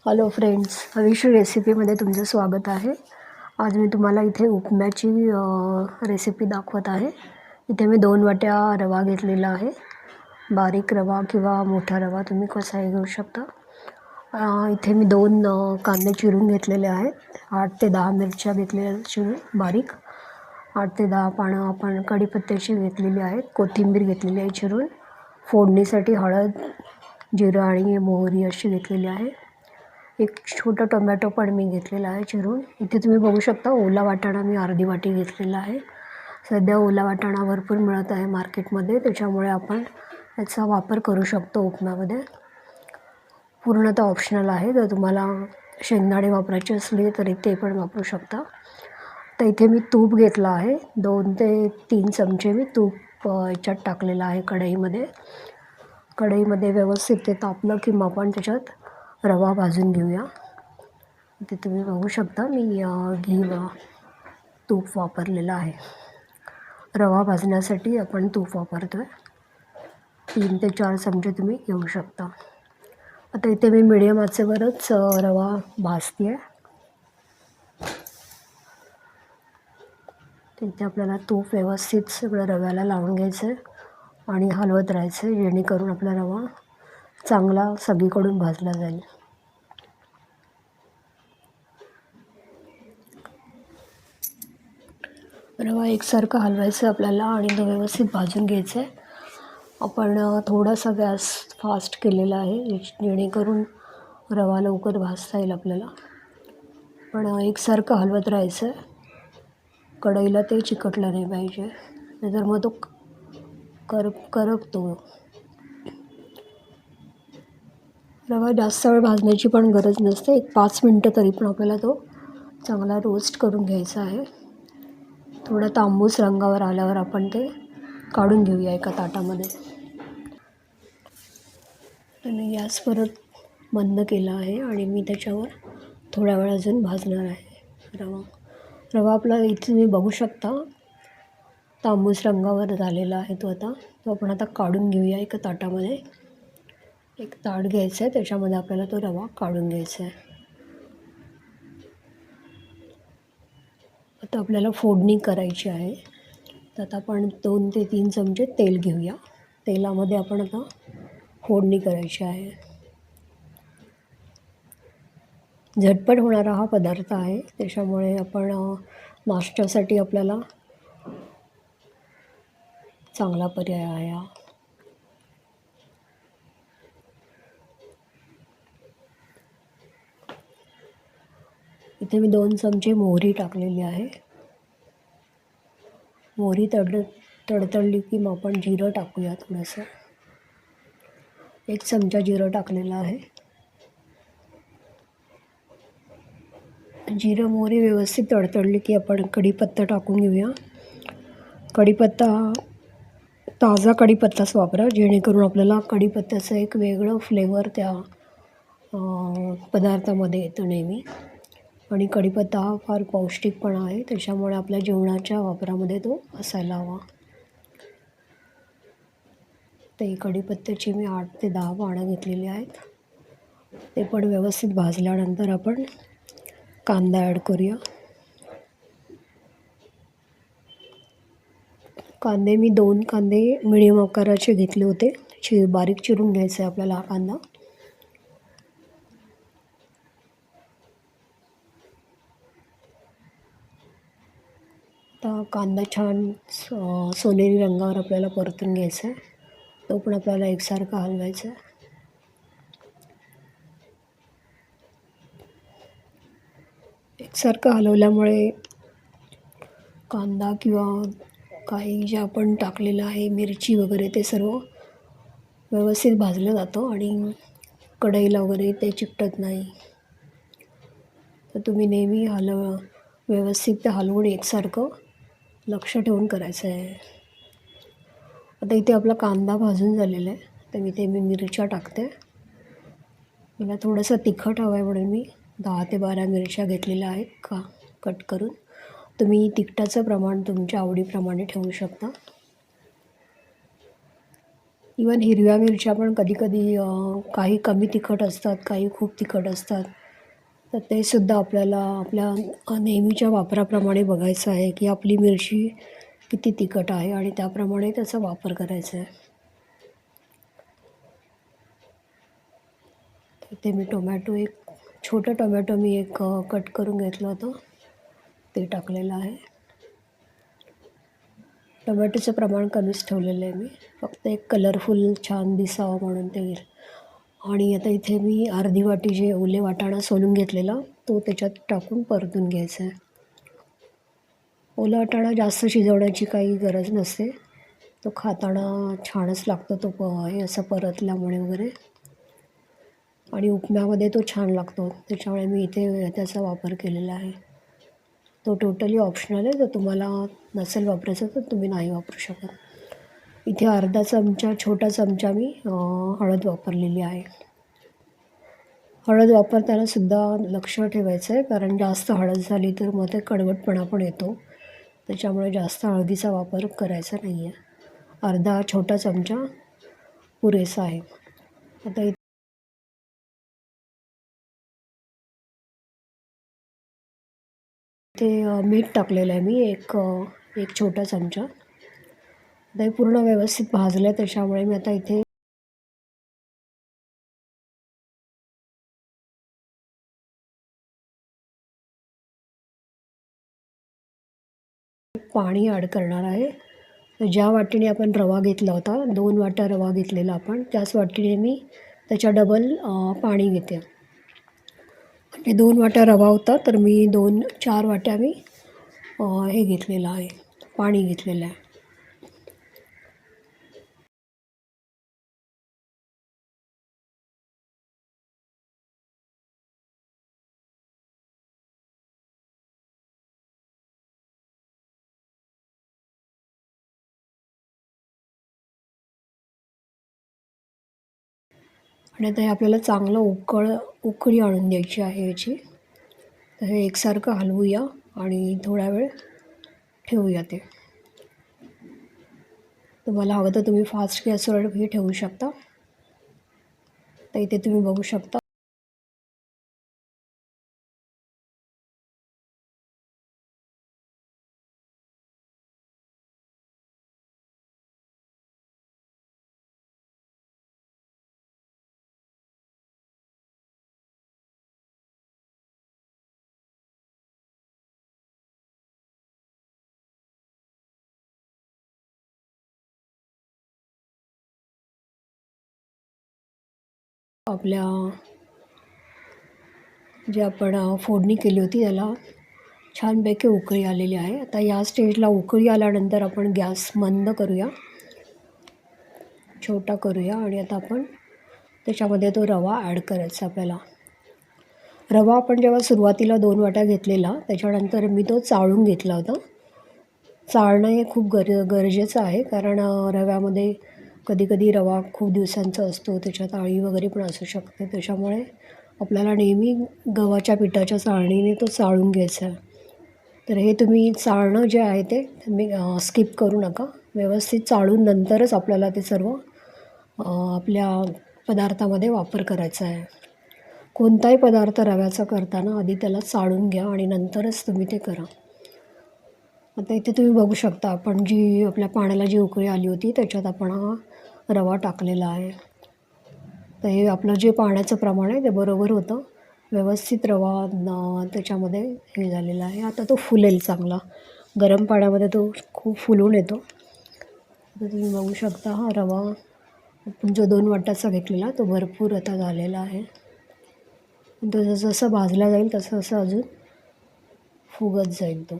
Hello friends, हवीश्री रेसिपीमध्ये तुमचं स्वागत आहे. आज मी तुम्हाला इथे उपम्याची रेसिपी दाखवत आहे. इथे मी 2 वाट्या रवा घेतलेला आहे. बारीक रवा किंवा मोठा रवा तुम्ही कसाही घेऊ शकता. इथे मी 2 कांदे चिरून घेतलेले आहेत. 8 ते 10 मिरच्या घेतलेल्या चिरून बारीक. 8 ते 10 पानं आपण कढीपत्त्याची घेतलेली आहेत. कोथिंबीर घेतलेली आहे चिरून. फोडणीसाठी हळद, जिरं आणि मोहरी अशी घेतलेली आहे. एक छोटा टोमॅटो पण मी घेतलेला आहे चिरून. इथे तुम्ही बघू शकता ओला वाटाणा मी अर्धी वाटी घेतलेला आहे. सध्या ओला वाटाणा भरपूर मिळत आहे मार्केटमध्ये, त्याच्यामुळे आपण याचा वापर करू शकतो उपम्यामध्ये. पूर्णतः ऑप्शनल आहे. जर तुम्हाला शेंगदाणे वापरायचे असले तरी ते पण वापरू शकता. तर इथे मी तूप घेतलं आहे. 2 ते 3 चमचे मी तूप याच्यात टाकलेलं आहे कढईमध्ये. कढईमध्ये व्यवस्थित ते तापलं की मग आपण त्याच्यात रवा भाजून घेऊया. इथे तुम्ही बघू शकता मी घी व तूप वापरलेलं आहे. रवा भाजण्यासाठी आपण तूप वापरतो आहे. 3 ते 4 चमचे तुम्ही घेऊ शकता. आता इथे मी मिडियम आचेवरच रवा भाजते आहे. इथे आपल्याला तूप व्यवस्थित सगळं रव्याला लावून घ्यायचं आहे आणि हलवत राहायचं आहे, जेणेकरून आपला रवा चांगला सगळीकडून भाजला जाईल. रवा एकसारखा हलवायचं आपल्याला आणि तो व्यवस्थित भाजून घ्यायचा आहे. आपण थोडासा गॅस फास्ट केलेला आहे, जेणेकरून रवा लवकर भाजता येईल आपल्याला. पण एकसारखं हलवत राहायचं आहे. कढईला ते चिकटलं नाही पाहिजे, नाहीतर मग तो करपतो. रवा जास्त वेळ भाजण्याची पण गरज नसते. 5 मिनटं तरी पण आपल्याला तो चांगला रोस्ट करून घ्यायचा आहे. थोडा तांबूस रंगावर आल्यावर आपण ते काढून घेऊया एका ताटामध्ये. तर मी गॅस परत बंद केला आहे आणि मी त्याच्यावर थोड्या वेळ अजून भाजणार आहे रवा आपला इथे तुम्ही बघू शकता तांबूस रंगावर झालेला आहे तो. तो आपण आता काढून घेऊया एका ताटामध्ये. एक ताट घ्यायचं आहे, त्याच्यामध्ये आपल्याला तो रवा काढून घ्यायचा आहे. आता आपल्याला फोडणी करायची आहे. तर आता आपण 2 ते 3 चमचे तेल घेऊया. तेलामध्ये आपण आता फोडणी करायची आहे. झटपट होणारा हा पदार्थ आहे, त्याच्यामुळे आपण नाश्त्यासाठी आपल्याला चांगला पर्याय आहे हा. इथे मी 2 चमचे मोहरी टाकलेली आहे. मोहरी तडतडली की मग आपण जिरं टाकूया थोडंसं. 1 चमचा जिरं टाकलेलं आहे. जिरं मोहरी व्यवस्थित तडतडली की आपण कढीपत्ता टाकून घेऊया. कढीपत्ता ताजा कढीपत्ताच वापरा, जेणेकरून आपल्याला कढीपत्त्याचं एक वेगळं फ्लेवर त्या पदार्थामध्ये येतं नेहमी. आणि कढीपत्ता हा फार पौष्टिक पण आहे, त्याच्यामुळे आपल्या जेवणाच्या वापरामध्ये तो असायला हवा. ते कढीपत्त्याची मी 8 ते 10 पानं घेतलेली आहेत. ते पण व्यवस्थित भाजल्यानंतर आपण कांदा ॲड करूया. कांदे मी 2 कांदे मिडियम आकाराचे घेतले होते. बारीक चिरून घ्यायचा आहे आपल्याला हा कांदा. आता कांदा छान सोनेरी रंगावर आपल्याला परतून घ्यायचा आहे. तो पण आपल्याला एकसारखा हलवायचा आहे. एकसारखं हलवल्यामुळे कांदा किंवा काही जे आपण टाकलेलं आहे मिरची वगैरे ते सर्व व्यवस्थित भाजलं जातं आणि कढईला वगैरे ते चिकटत नाही. तर तुम्ही नेहमी व्यवस्थित ते हलवून एकसारखं लक्ष ठेवून करायचं आहे. आता इथे आपला कांदा भाजून झालेला आहे, तर मी मिरच्या टाकते. मला थोडंसं तिखट हवं आहे म्हणून मी 10 ते 12 मिरच्या घेतलेल्या आहेत कट करून. तुम्ही तिखटाचं प्रमाण तुमच्या आवडीप्रमाणे ठेवू शकता. इवन हिरव्या मिरच्या पण कधी-कधी काही कमी तिखट असतात, काही खूप तिखट असतात. तर ते सुद्धा आपल्याला आपल्या नेहमीच्या वापराप्रमाणे बघायचं आहे, की आपली मिरची किती तिखट आहे आणि त्याप्रमाणे त्याचा वापर करायचा आहे. इथे मी टोमॅटो छोटं टोमॅटो मी कट करून घेतलं होतं, ते टाकलेलं आहे. टोमॅटोचं प्रमाण कमीच ठेवलेलं आहे मी. फक्त एक कलरफुल छान दिसावं म्हणून ते. आणि आता इथे मी अर्धी वाटी जे ओले वाटाणा सोलून घेतलेला, तो त्याच्यात टाकून परतून घ्यायचा आहे. ओला वाटाणा जास्त शिजवण्याची काही गरज नसते. तो खाताना छानच लागतो तो हे असं परतल्यामुळे वगैरे. आणि उपम्यामध्ये तो छान लागतो. त्याच्यामुळे मी इथे त्याचा वापर केलेला आहे. तो टोटली ऑप्शनल आहे. जर तुम्हाला नसेल वापरायचं तर तुम्ही नाही वापरू शकत. इथे अर्धा चमचा, छोटा चमचा मी हळद वापरलेली आहे. हळद वापरताना सुद्धा लक्ष ठेवायचं आहे, कारण जास्त हळद झाली तर मग ते कडवटपणा पण येतो. त्याच्यामुळे जास्त हळदीचा वापर करायचा नाही आहे. अर्धा छोटा चमचा पुरेसा आहे. आता इथे मीठ टाकलेलं आहे मी एक छोटा चमचा. आता हे पूर्ण व्यवस्थित भाजलं आहे, त्याच्यामुळे मी आता इथे पाणी ॲड करणार आहे. तर ज्या वाटीने आपण रवा घेतला होता, 2 वाट्या रवा घेतलेला आपण, त्याच वाटीने मी त्याच्या डबल पाणी घेते. म्हणजे 2 वाट्या रवा होता, तर मी 4 वाट्या मी हे घेतलेलं आहे, पाणी घेतलेलं आहे. आणि आता हे आपल्याला चांगलं उकळी आणून द्यायची आहे याची. तर हे एकसारखं हलवूया आणि थोडा वेळ ठेवूया ते. तुम्हाला हवं तर तुम्ही फास्ट गॅसवर हे ठेवू शकता. तर इथे तुम्ही बघू शकता. आपल्या जे आपण फोडणी केली होती त्याला छानपैकी उकळी आलेली आहे. आता या स्टेजला उकळी आल्यानंतर आपण गॅस मंद करूया, छोटा करूया आणि आता आपण त्याच्यामध्ये तो रवा ॲड करायचा आपल्याला. रवा आपण जेव्हा सुरुवातीला 2 वाट्या घेतलेला, त्याच्यानंतर मी तो चाळून घेतला होता. चाळणं हे खूप गरजेचं आहे, कारण रव्यामध्ये कधी-कधी रवा खूप दिवसांचा असतो, त्याच्यात अळी वगैरे पण असू शकते. त्याच्यामुळे आपल्याला नेहमी गव्हाच्या पिठाच्या चाळणीने तो चाळून घ्यायचा आहे. तर हे तुम्ही चाळणं जे आहे ते तुम्ही स्किप करू नका. व्यवस्थित चाळून नंतरच आपल्याला ते सर्व आपल्या पदार्थामध्ये वापर करायचा आहे. कोणताही पदार्थ रव्याचा करताना आधी त्याला चाळून घ्या आणि नंतरच तुम्ही ते करा. आता इथे तुम्ही बघू शकता, आपण जी आपल्या पाण्याला जी उकळी आली होती त्याच्यात आपण हा रवा टाकलेला आहे. तर हे आपलं जे पाण्याचं प्रमाण आहे ते बरोबर होतं. व्यवस्थित रवा त्याच्यामध्ये हे झालेला आहे. आता तो फुलेल चांगला. गरम पाण्यामध्ये तो खूप फुलून येतो. आता तुम्ही बघू शकता हा रवा आपण जो 2 वाट्याचा घेतलेला तो भरपूर आता झालेला आहे. तो जसं भाजला जाईल तसं अजून फुगत जाईल तो.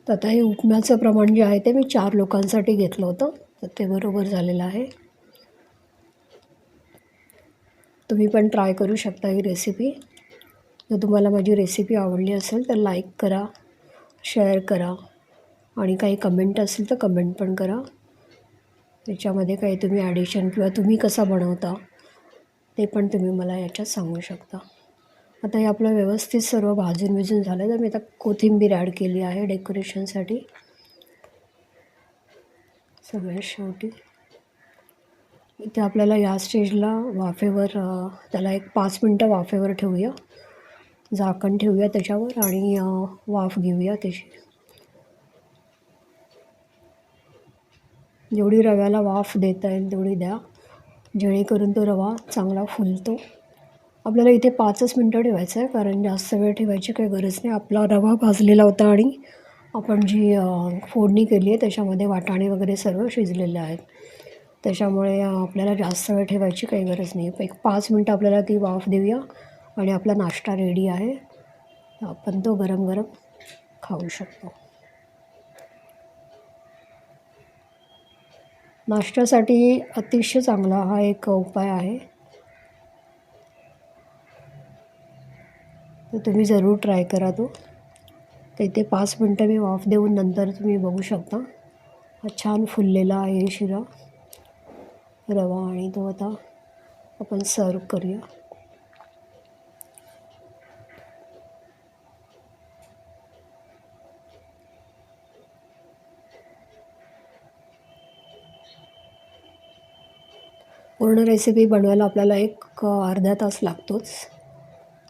तर आता हे उपम्याचं प्रमाण जे आहे ते मी 4 लोकांसाठी घेतलं होतं, तर ते बरोबर झालेलं आहे. तुम्ही पण ट्राय करू शकता ही रेसिपी. जर तुम्हाला माझी रेसिपी आवडली असेल तर लाईक करा, शेअर करा आणि काही कमेंट असेल तर कमेंट पण करा. त्याच्यामध्ये काही तुम्ही ॲडिशन किंवा तुम्ही कसा बनवता ते पण तुम्ही मला याच्यात सांगू शकता. आता हे आपलं व्यवस्थित सर्व भाजून झालं, तर मी आता कोथिंबीर ॲड केली आहे डेकोरेशनसाठी. सगळ्यात शेवटी इथे आपल्याला या स्टेजला वाफेवर त्याला एक 5 मिनटं वाफेवर ठेवूया. झाकण ठेवूया त्याच्यावर आणि वाफ घेऊया त्याची. जेवढी रव्याला वाफ देता येईल तेवढी द्या, जेणेकरून तो रवा चांगला फुलतो. आपल्याला इथे 5च मिनटं ठेवायचं आहे, कारण जास्त वेळ ठेवायची काही गरज नाही. आपला रवा भाजलेला होता आणि आपण जी फोडणी केली आहे त्याच्यामध्ये वाटाणे वगैरे सर्व शिजलेले आहेत. त्याच्यामुळे आपल्याला जास्त वेळ ठेवायची काही गरज नाही. एक 5 मिनटं आपल्याला ती वाफ देऊया आणि आपला नाश्ता रेडी आहे. आपण तो गरम गरम खाऊ शकतो. नाश्त्यासाठी अतिशय चांगला हा एक उपाय आहे. तर तुम्ही जरूर ट्राय करा तो. तर इथे 5 मिनटं मी वाफ देऊन नंतर तुम्ही बघू शकता हा छान फुललेला आहे शिरा रवा, आणि तो आता आपण सर्व करूया. पूर्ण रेसिपी बनवायला आपल्याला एक अर्धा तास लागतोच,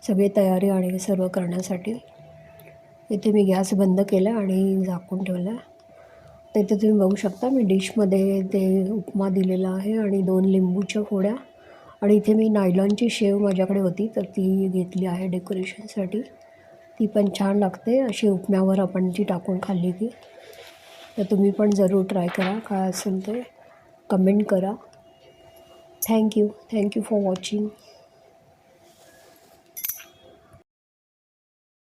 सगळी तयारी आणि सर्व करण्यासाठी. इथे मी गॅस बंद केला आणि झाकून ठेवला. तर इथे तुम्ही बघू शकता मी डिशमध्ये ते उपमा दिलेला आहे आणि 2 लिंबूच्या फोड्या, आणि इथे मी नायलॉनची शेव माझ्याकडे होती तर ती घेतली आहे डेकोरेशनसाठी. ती पण छान लागते अशी उपम्यावर आपण ती टाकून खाल्ली की. तर तुम्ही पण जरूर ट्राय करा. काय असेल ते कमेंट करा. Thank you for watching.